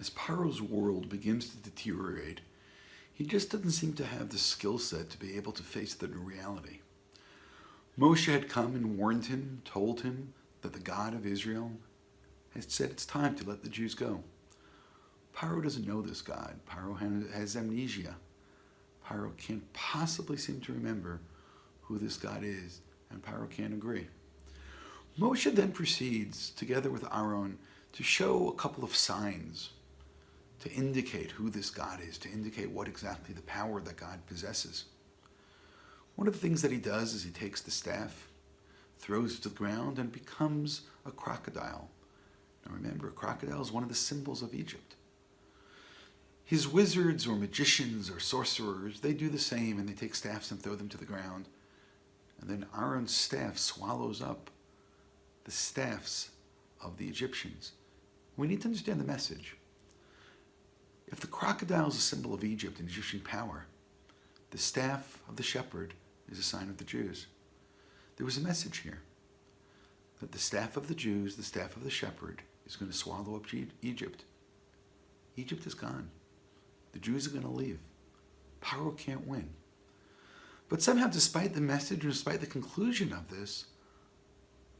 As Paro's world begins to deteriorate, he just doesn't seem to have the skill set to be able to face the new reality. Moshe had come and warned him, told him that the God of Israel had said it's time to let the Jews go. Paro doesn't know this God. Paro has amnesia. Paro can't possibly seem to remember who this God is, and Paro can't agree. Moshe then proceeds, together with Aaron, to show a couple of signs to indicate who this God is, to indicate what exactly the power that God possesses. One of the things that he does is he takes the staff, throws it to the ground, and becomes a crocodile. Now remember, a crocodile is one of the symbols of Egypt. His wizards or magicians or sorcerers, they do the same, and they take staffs and throw them to the ground. And then Aaron's staff swallows up the staffs of the Egyptians. We need to understand the message. If the crocodile is a symbol of Egypt and Egyptian power, the staff of the shepherd is a sign of the Jews. There was a message here that the staff of the Jews, the staff of the shepherd, is going to swallow up Egypt. Egypt is gone. The Jews are going to leave. Paro can't win. But somehow, despite the message and despite the conclusion of this,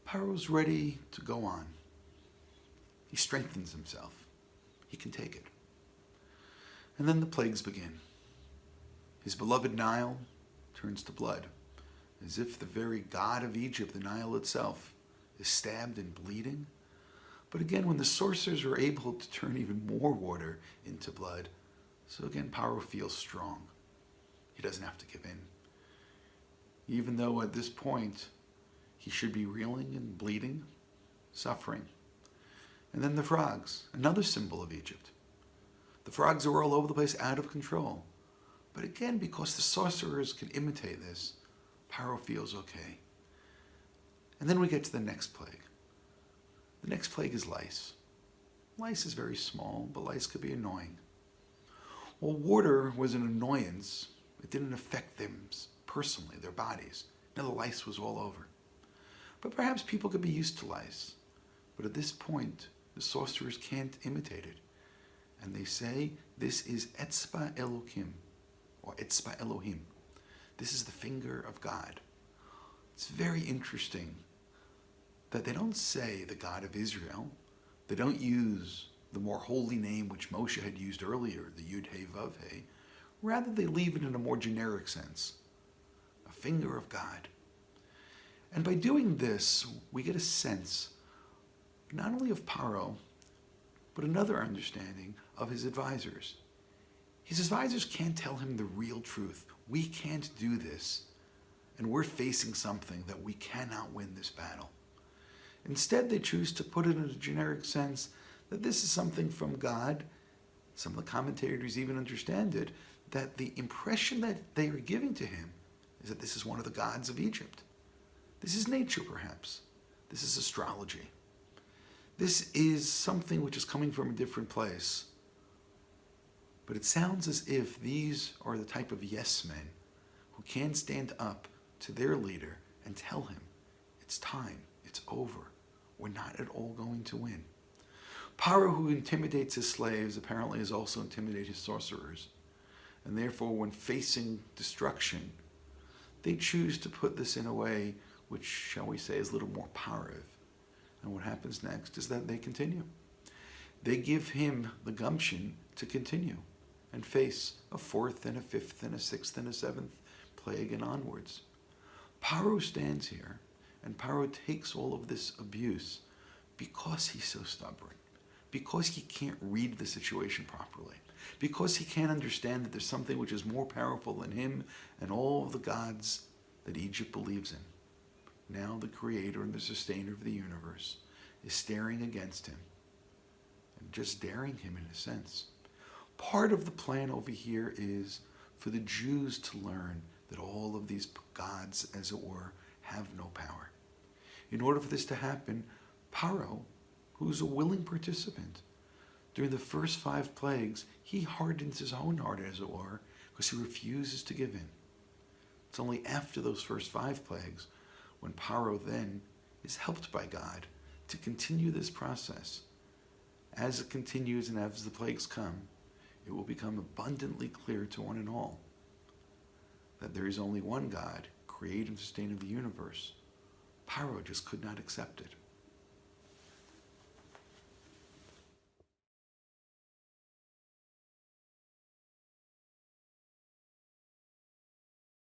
Paro's ready to go on. He strengthens himself. He can take it. And then the plagues begin. His beloved Nile turns to blood, as if the very god of Egypt, the Nile itself, is stabbed and bleeding. But again, when the sorcerers are able to turn even more water into blood, so again, Paro feels strong. He doesn't have to give in. Even though at this point, he should be reeling and bleeding, suffering. And then the frogs, another symbol of Egypt. The frogs are all over the place, out of control. But again, because the sorcerers can imitate this, Paro feels okay. And then we get to the next plague. The next plague is lice. Lice is very small, but lice could be annoying. Well, water was an annoyance. It didn't affect them personally, their bodies. Now the lice was all over. But perhaps people could be used to lice. But at this point, the sorcerers can't imitate it. And they say, this is Etzba Elohim, or Etzba Elohim. This is the finger of God. It's very interesting that they don't say the God of Israel. They don't use the more holy name which Moshe had used earlier, the Yud He Vav He. Rather, they leave it in a more generic sense, a finger of God. And by doing this, we get a sense not only of Paro, but another understanding of his advisors. His advisors can't tell him the real truth. We can't do this, and we're facing something that we cannot win this battle. Instead, they choose to put it in a generic sense that this is something from God. Some of the commentators even understand it, that the impression that they are giving to him is that this is one of the gods of Egypt. This is nature, perhaps. This is astrology. This is something which is coming from a different place. But it sounds as if these are the type of yes men who can stand up to their leader and tell him, it's time, it's over. We're not at all going to win. Paro, who intimidates his slaves, apparently has also intimidated his sorcerers. And therefore, when facing destruction, they choose to put this in a way which, shall we say, is a little more powerful. And what happens next is that they continue. They give him the gumption to continue and face a fourth and a fifth and a sixth and a seventh plague and onwards. Paro stands here, and Paro takes all of this abuse because he's so stubborn, because he can't read the situation properly, because he can't understand that there's something which is more powerful than him and all of the gods that Egypt believes in. Now the creator and the sustainer of the universe is staring against him and just daring him in a sense. Part of the plan over here is for the Jews to learn that all of these gods, as it were, have no power. In order for this to happen, Paro, who's a willing participant, during the first 5 plagues, he hardens his own heart, as it were, because he refuses to give in. It's only after those first 5 plagues when Paro then is helped by God to continue this process. As it continues and as the plagues come, it will become abundantly clear to one and all that there is only one God, creator and sustainer of the universe. Paro just could not accept it.